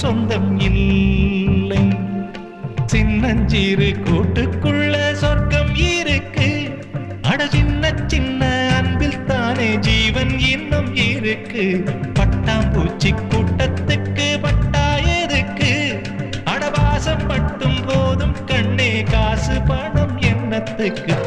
சொந்தம் இல்லை. சின்னஞ்சிறு கூட்டுக்குள்ள சொர்க்கம் இருக்கு. அட சின்ன சின்ன அன்பில் தானே ஜீவன் இன்னும் இருக்கு. பட்டாம்பூச்சி கூட்டத்துக்கு பட்டா எதுக்கு? அடவாசம் மட்டும் போதும் கண்ணே, காசு பணம் என்னத்துக்கு?